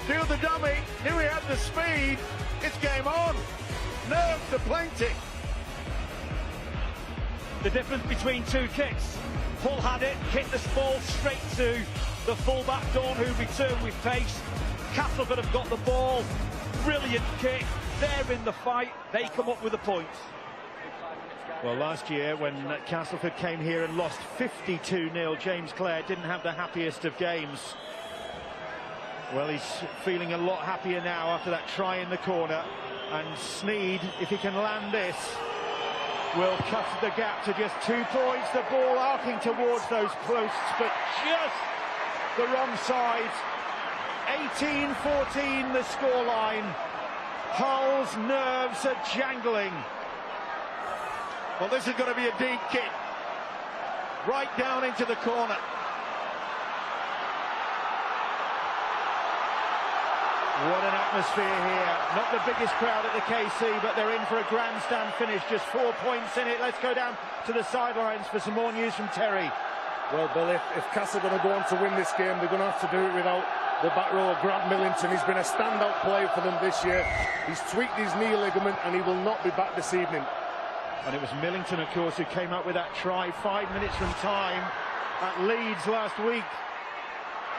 Do the dummy, knew he had the speed. It's game on. Nerves aplenty. The difference between 2 kicks. Hull had it, kicked the ball straight to the fullback Dawn, who returned with pace. Castleford have got the ball. Brilliant kick. They're in the fight. They come up with the points. Well, last year when Castleford came here and lost 52-0, James Clare didn't have the happiest of games. Well, he's feeling a lot happier now after that try in the corner. And Sneed, if he can land this, will cut the gap to just 2 points. The ball arcing towards those posts, but just the wrong side. 18-14 the scoreline. Hull's nerves are jangling. Well, this is going to be a deep kick. Right down into the corner. What an atmosphere here. Not the biggest crowd at the KC, but they're in for a grandstand finish. Just 4 points in it. Let's go down to the sidelines for some more news from Terry. Well, Bill, if Cass are going to go on to win this game, they're going to have to do it without the back row of Grant Millington. He's been a standout player for them this year. He's tweaked his knee ligament and he will not be back this evening. And it was Millington, of course, who came up with that try 5 minutes from time at Leeds last week.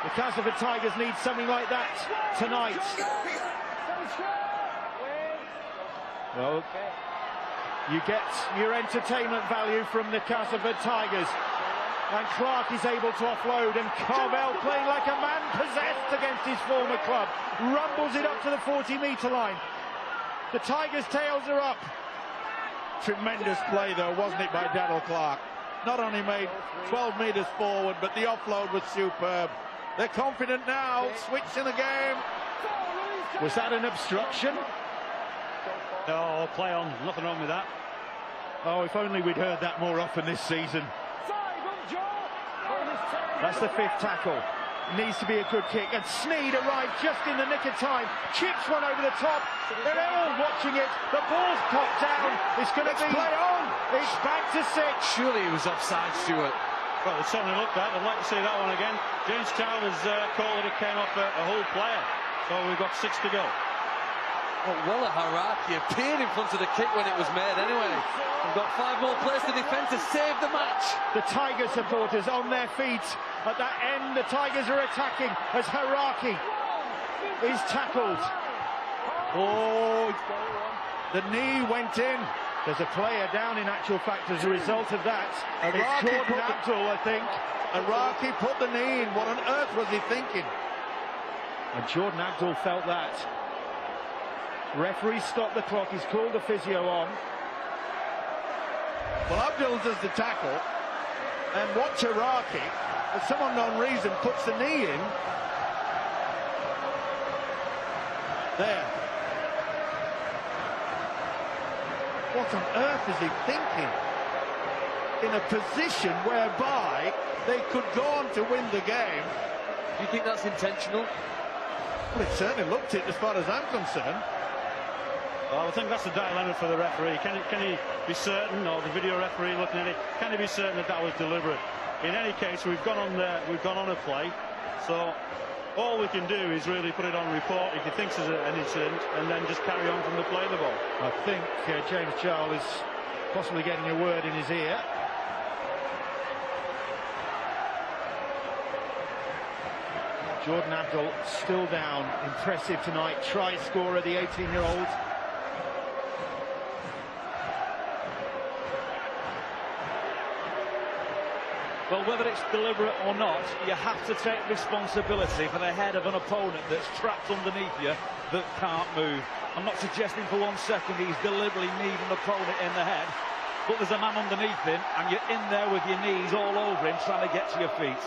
The Castleford Tigers need something like that tonight. Well, you get your entertainment value from the Castleford Tigers. And Clark is able to offload, and Carvel, playing like a man possessed against his former club, rumbles it up to the 40-metre line. The Tigers' tails are up. Tremendous play, though, wasn't it, by Daryl Clark? Not only made 12 metres forward, but the offload was superb. They're confident now, switching the game. Was that an obstruction? No, play on, nothing wrong with that. Oh, if only we'd heard that more often this season. That's the 5th tackle. Needs to be a good kick, and Sneed arrived just in the nick of time. Chips one over the top. They're all watching it. The ball's popped down. It's going to be play on. It's back to 6. Surely he was offside, Stuart. Well, it certainly looked at. I'd like to see that one again. James Towers called that it came off a whole player. So we've got 6 to go. Oh, well, a hierarchy appeared in front of the kick when it was made anyway. We've got 5 more players to defend to save the match. The Tiger supporters on their feet at that end. The Tigers are attacking as Haraki is tackled. Oh, the knee went in. There's a player down in actual fact as a result of that. It's Jordan Abdul, I think. Araki put the knee in. What on earth was he thinking? And Jordan Abdul felt that. Referee stopped the clock. He's called the physio on. Well, Abdul does the tackle, and watch Araki, for some unknown reason, puts the knee in. There. What on earth is he thinking? In a position whereby they could go on to win the game. Do you think that's intentional? Well, it certainly looked it as far as I'm concerned. Well, I think that's the dilemma for the referee. Can he be certain, or the video referee looking at it, can he be certain that that was deliberate? In any case, we've gone on a play, so all we can do is really put it on report if he thinks there's an incident, and then just carry on from the play of the ball. I think James Charles is possibly getting a word in his ear. Jordan Abdul still down. Impressive tonight. Try scorer, the 18-year-old. Well, whether it's deliberate or not, you have to take responsibility for the head of an opponent that's trapped underneath you that can't move. I'm not suggesting for 1 second he's deliberately kneed an opponent in the head, but there's a man underneath him and you're in there with your knees all over him trying to get to your feet.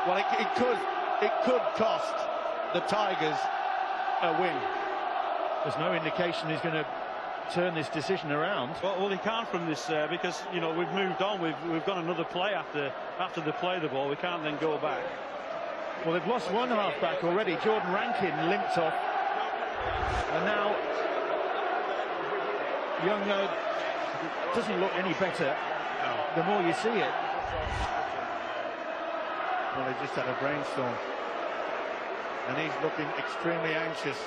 Well, it could cost the Tigers a win. There's no indication he's going to turn this decision around. Well, he can't from this because, you know, we've moved on. We've got another play after the play of the ball. We can't then go back. Well, they've lost one half back already. Jordan Rankin limped off, and now Young doesn't look any better the more you see it. Well, they just had a brainstorm, and he's looking extremely anxious.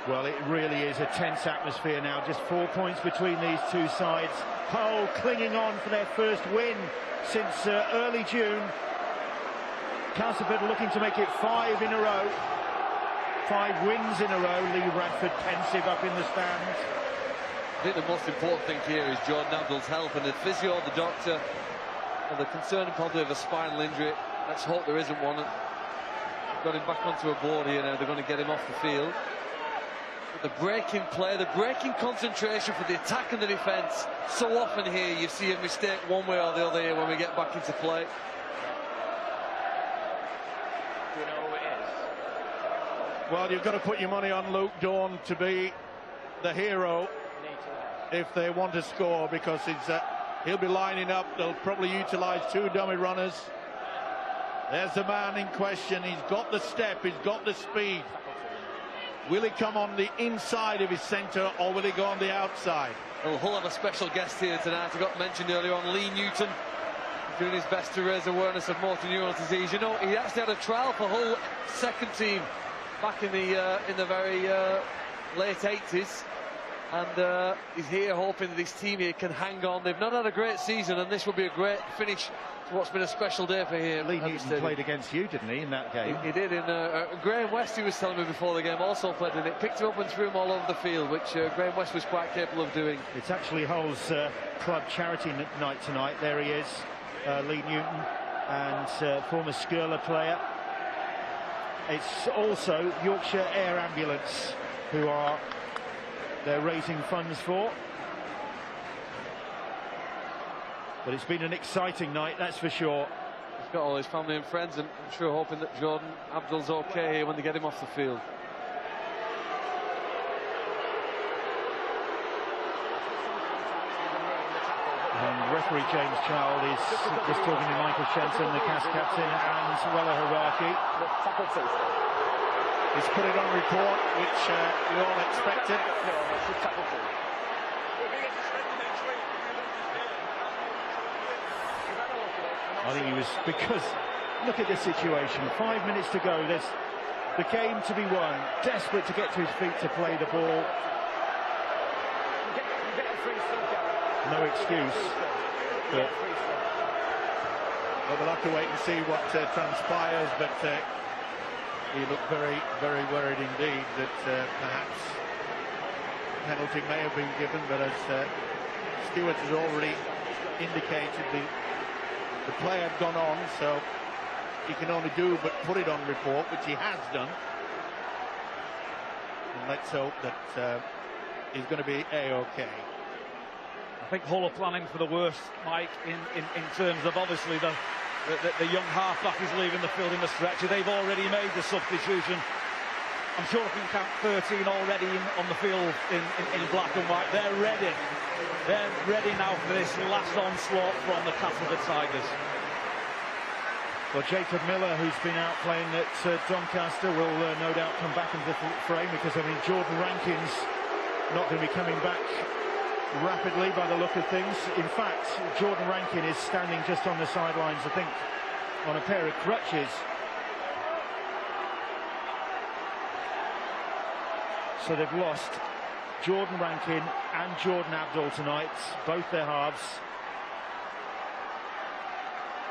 Well, it really is a tense atmosphere now. Just 4 points between these two sides. Hull clinging on for their first win since early June. Castleford looking to make it 5 in a row. 5 wins in a row. Lee Radford pensive up in the stands. I think the most important thing here is Jordan Abdul's health, and the physio, the doctor, and the concern probably of a spinal injury. Let's hope there isn't one. Got him back onto a board here now. They're going to get him off the field. But the breaking play, the breaking concentration for the attack and the defence. So often here you see a mistake one way or the other here when we get back into play. Do you know who it is? Well, you've got to put your money on Luke Dawn to be the hero if they want to score, because he'll be lining up. They'll probably utilise 2 dummy runners. There's the man in question. He's got the step, he's got the speed. Will he come on the inside of his centre, or will he go on the outside? Well, Hull have a special guest here tonight. I got mentioned earlier on, Lee Newton, doing his best to raise awareness of motor neuron disease. You know, he actually had a trial for Hull second team back in the very late 80s. And he's here hoping that this team here can hang on. They've not had a great season, and this will be a great finish to what's been a special day for him. Lee Newton played against you, didn't he, in that game? He did. In Graham West, he was telling me before the game, also played in it. Picked him up and threw him all over the field, which Graham West was quite capable of doing. It's actually Hull's club charity night tonight. There he is, Lee Newton, and former Skirler player. It's also Yorkshire Air Ambulance who they're raising funds for. But it's been an exciting night, that's for sure. He's got all his family and friends, and I'm sure hoping that Jordan Abdul's okay here when they get him off the field. And referee James Charles is just talking to Michael Shenson, the CAS captain, and Wella Haraki. He's put it on report, which we all expected. I think he was, because look at this situation, 5 minutes to go, there's the game to be won, desperate to get to his feet to play the ball. No excuse. But we'll have to wait and see what transpires, but he looked very, very worried indeed that perhaps penalty may have been given, but as Stewart has already indicated, the play had gone on, so he can only do but put it on report, which he has done. And let's hope that he's going to be A-OK. I think Hull are planning for the worst, Mike, in terms of obviously the young halfback is leaving the field in the stretcher. They've already made the substitution I'm sure I can count 13 already on the field in black and white. They're ready. They're ready now for this last onslaught from the Castleford Tigers. Well, Jacob Miller, who's been out playing at Doncaster, will no doubt come back into the frame because, I mean, Jordan Rankin's not going to be coming back rapidly by the look of things. In fact, Jordan Rankin is standing just on the sidelines, I think, on a pair of crutches. So they've lost Jordan Rankin and Jordan Abdul tonight, both their halves.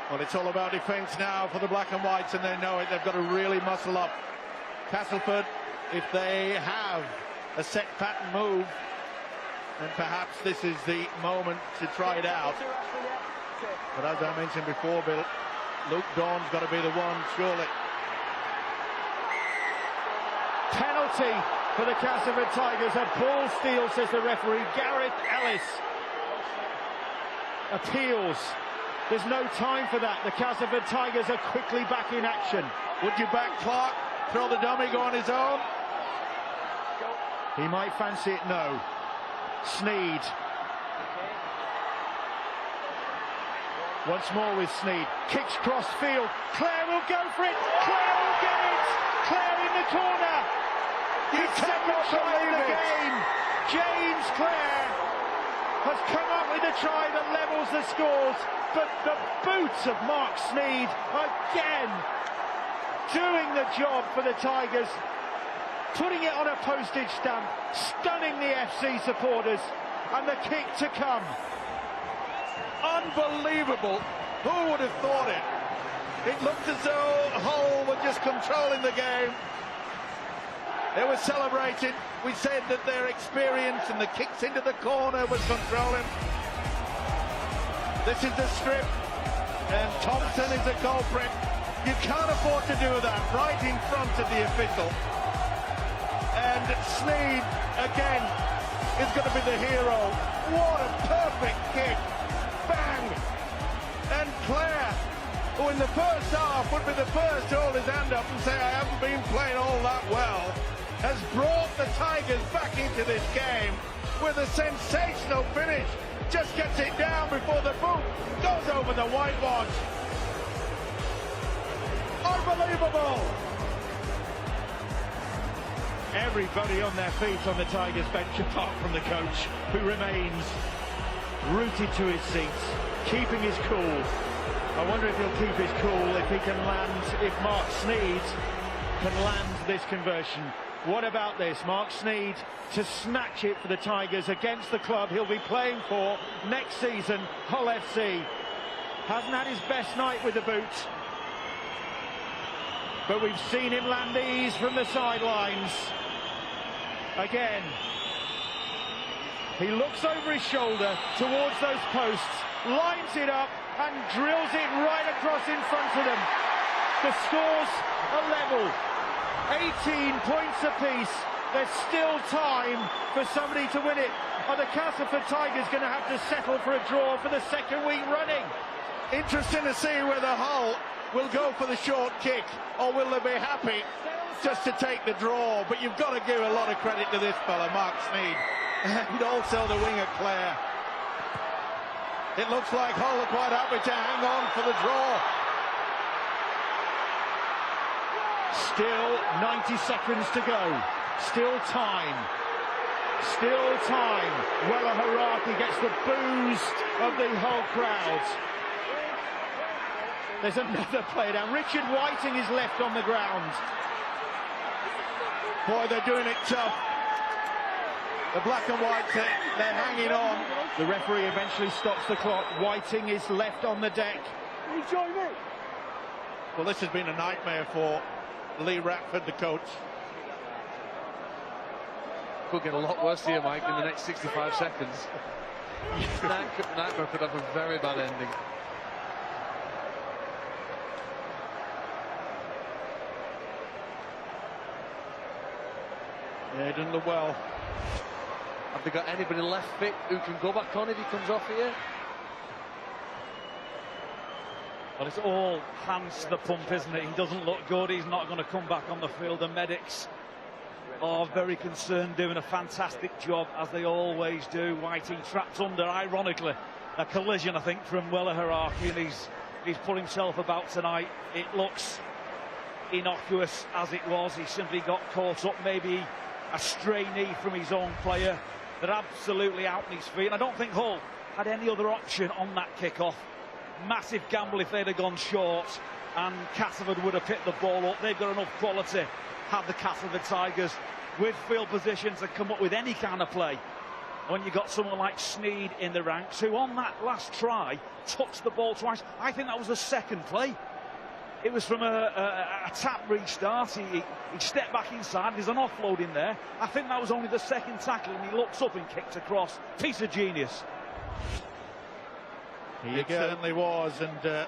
Well, it's all about defence now for the black and whites, and they know it. They've got to really muscle up. Castleford, if they have a set pattern move, then perhaps this is the moment to try it out. But as I mentioned before, Bill, Luke Dawn's got to be the one, surely. Penalty for the Castleford Tigers. A ball steal, says the referee. Gareth Ellis appeals. There's no time for that. The Castleford Tigers are quickly back in action. Would you back Clark? Throw the dummy, go on his own? He might fancy it, no. Sneed. Once more with Sneed. Kicks cross field. Clare will go for it. Clare will get it. Clare in the corner. His second try in the game. James Clare has come up with a try that levels the scores. But the boots of Mark Sneed again doing the job for the Tigers, putting it on a postage stamp, stunning the FC supporters, and the kick to come. Unbelievable. Who would have thought it? It looked as though Hull were just controlling the game. They were celebrating. We said that their experience and the kicks into the corner was controlling. This is the strip, and Thompson is a culprit. You can't afford to do that right in front of the official. And Sneed, again, is going to be the hero. What a perfect kick. Bang! And Clare, who in the first half would be the first to hold his hand up and say, I haven't been playing all that well, has brought the Tigers back into this game with a sensational finish. Just gets it down before the boot goes over the whitewash. Unbelievable! Everybody on their feet on the Tigers bench, apart from the coach, who remains rooted to his seat, keeping his cool. I wonder if he'll keep his cool if he can land, if Mark Sneed can land this conversion. What about this? Mark Sneed to snatch it for the Tigers against the club he'll be playing for next season, Hull FC. Hasn't had his best night with the boot, but we've seen him land these from the sidelines. Again, he looks over his shoulder towards those posts, lines it up and drills it right across in front of them. The scores are level. 18 points apiece. There's still time for somebody to win it. Are the Castleford Tigers going to have to settle for a draw for the second week running? Interesting to see whether Hull will go for the short kick or will they be happy just to take the draw. But you've got to give a lot of credit to this fella, Mark Sneed, and also the winger Clare. It looks like Hull are quite happy to hang on for the draw. Still 90 seconds to go. Still time. Still time. Wella Haraki gets the boos of the whole crowd. There's another play down. Richard Whiting is left on the ground. Boy, they're doing it tough. The black and whites, they're hanging on. The referee eventually stops the clock. Whiting is left on the deck. Can you join me? Well, this has been a nightmare for Lee Ratford, the coach. Could get a lot worse here, Mike, in the next 65 seconds. Nightmare could have a very bad ending. Yeah, he doesn't look well. Have they got anybody left fit who can go back on if he comes off here? Well, it's all hands to the pump, isn't it? He doesn't look good. He's not going to come back on the field. The medics are very concerned, doing a fantastic job, as they always do. Whiting trapped under, ironically, a collision, I think, from Welaharaki, and he's put himself about tonight. It looks innocuous as it was. He simply got caught up, maybe a stray knee from his own player. They're absolutely out on his feet, and I don't think Hull had any other option on that kick-off. Massive gamble if they'd have gone short, and Castleford would have picked the ball up. They've got enough quality, have the Castleford Tigers, with field position to come up with any kind of play. When you got someone like Sneed in the ranks, who on that last try touched the ball twice. I think that was the second play. It was from a tap restart. He stepped back inside. There's an offload in there. I think that was only the second tackle, and he looks up and kicks across. Piece of genius. It certainly was, and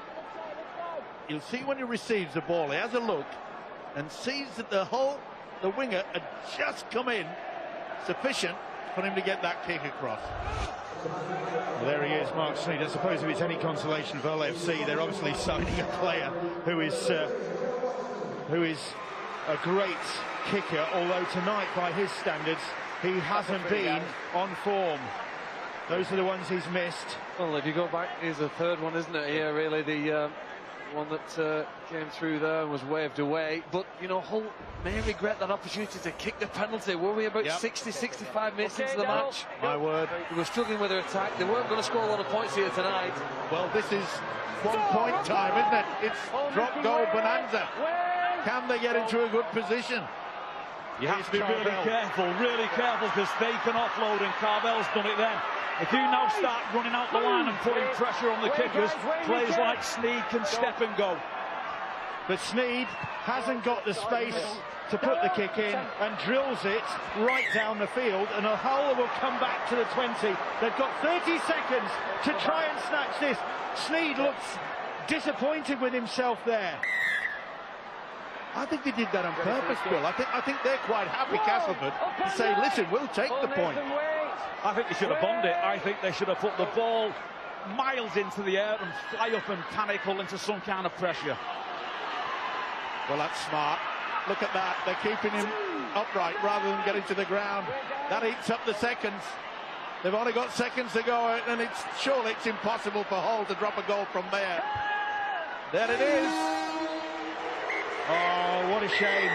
you'll see when he receives the ball, he has a look and sees that the winger had just come in sufficient for him to get that kick across. Well, there he is, Mark Sneed. I suppose if it's any consolation for LFC, they're obviously signing a player who is a great kicker, although tonight, by his standards, he hasn't been on form. Those are the ones he's missed. Well, if you go back, here's the third one, isn't it? Here, really, the one that came through there and was waved away. But, you know, Hull may regret that opportunity to kick the penalty. Were we about 60, 65 minutes into the match? My word. They were struggling with their attack. They weren't going to score a lot of points here tonight. Well, this is 1 point time, isn't it? It's drop goal bonanza. Can they get into a good position? You have to be really careful, because they can offload, and Carvel's done it then. If you now start running out the line and putting pressure on the kickers, players like Sneed can step and go. But Sneed hasn't got the space to put the kick in, and drills it right down the field, and Hull will come back to the 20. They've got 30 seconds to try and snatch this. Sneed looks disappointed with himself there. I think they did that on purpose, Bill. I think they're quite happy, Castleford, to say, listen, we'll take the point. I think they should have bombed it. I think they should have put the ball miles into the air and fly up and panic Hull into some kind of pressure. Well, that's smart. Look at that. They're keeping him upright rather than getting to the ground. That eats up the seconds. They've only got seconds to go, and surely it's impossible for Hull to drop a goal from there. There it is. Oh, what a shame.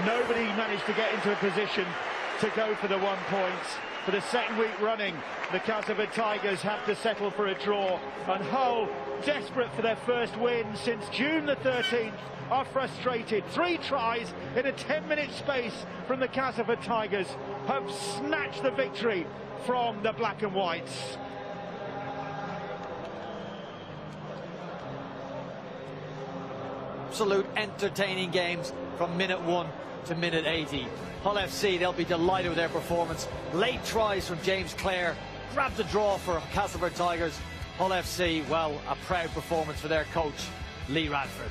Nobody managed to get into a position to go for the 1 point. For the second week running, the Castleford Tigers have to settle for a draw, and Hull, desperate for their first win since June the 13th, are frustrated. 3 tries in a 10-minute space from the Castleford Tigers have snatched the victory from the Black and Whites. Absolute entertaining games from minute 1 to minute 80. Hull FC, they'll be delighted with their performance. Late tries from James Clare, grabbed the draw for Castleford Tigers. Hull FC, well, a proud performance for their coach, Lee Radford.